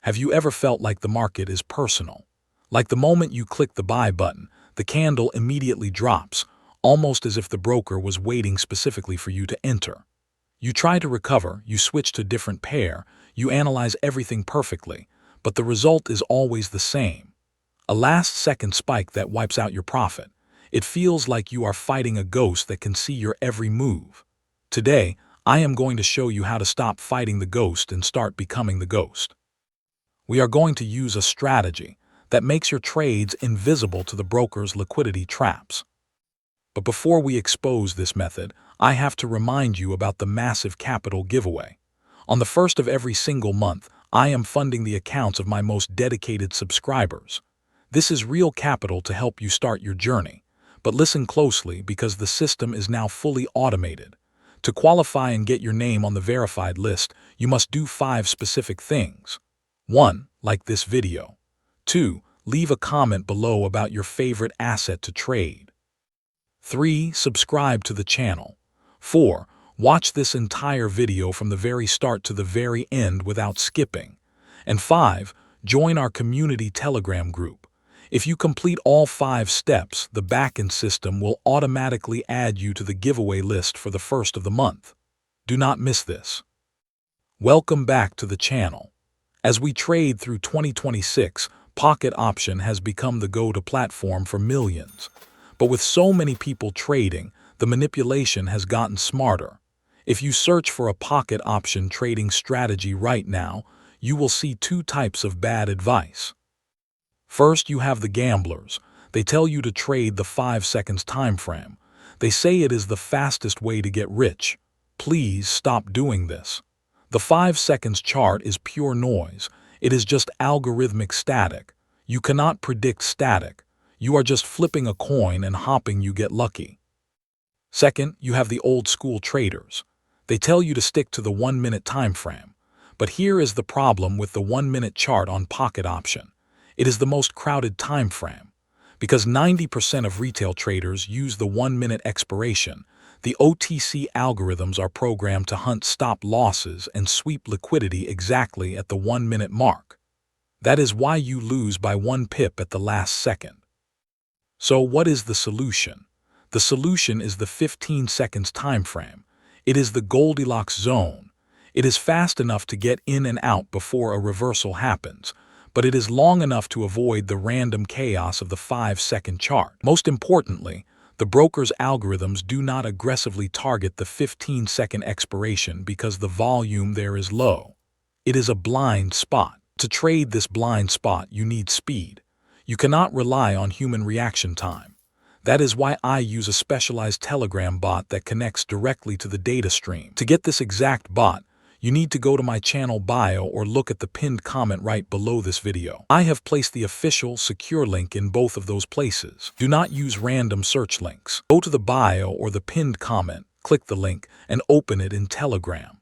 Have you ever felt like the market is personal? Like the moment you click the buy button, the candle immediately drops, almost as if the broker was waiting specifically for you to enter. You try to recover, you switch to a different pair, you analyze everything perfectly, but the result is always the same. A last-second spike that wipes out your profit. It feels like you are fighting a ghost that can see your every move. Today, I am going to show you how to stop fighting the ghost and start becoming the ghost. We are going to use a strategy that makes your trades invisible to the broker's liquidity traps. But before we expose this method, I have to remind you about the massive capital giveaway. On the first of every single month, I am funding the accounts of my most dedicated subscribers. This is real capital to help you start your journey. But listen closely because the system is now fully automated. To qualify and get your name on the verified list, you must do 5 specific things. 1. Like this video. 2. Leave a comment below about your favorite asset to trade. 3. Subscribe to the channel. 4. Watch this entire video from the very start to the very end without skipping. And 5. Join our community Telegram group. If you complete all 5 steps, the backend system will automatically add you to the giveaway list for the first of the month. Do not miss this. Welcome back to the channel. As we trade through 2026, Pocket Option has become the go-to platform for millions. But with so many people trading, the manipulation has gotten smarter. If you search for a Pocket Option trading strategy right now, you will see 2 types of bad advice. First, you have the gamblers. They tell you to trade the 5 seconds time frame. They say it is the fastest way to get rich. Please stop doing this. The 5 seconds chart is pure noise. It is just algorithmic static. You cannot predict static. You are just flipping a coin and hoping you get lucky. Second, you have the old school traders. They tell you to stick to the 1-minute time frame. But here is the problem with the 1-minute chart on Pocket Option. It is the most crowded time frame. Because 90% of retail traders use the 1-minute expiration, the OTC algorithms are programmed to hunt stop losses and sweep liquidity exactly at the 1-minute mark. That is why you lose by 1 pip at the last second. So what is the solution? The solution is the 15 seconds time frame. It is the Goldilocks zone. It is fast enough to get in and out before a reversal happens, but it is long enough to avoid the random chaos of the 5-second chart. Most importantly, the broker's algorithms do not aggressively target the 15-second expiration because the volume there is low. It is a blind spot. To trade this blind spot, you need speed. You cannot rely on human reaction time. That is why I use a specialized Telegram bot that connects directly to the data stream. To get this exact bot, you need to go to my channel bio or look at the pinned comment right below this video. I have placed the official, secure link in both of those places. Do not use random search links. Go to the bio or the pinned comment, click the link, and open it in Telegram.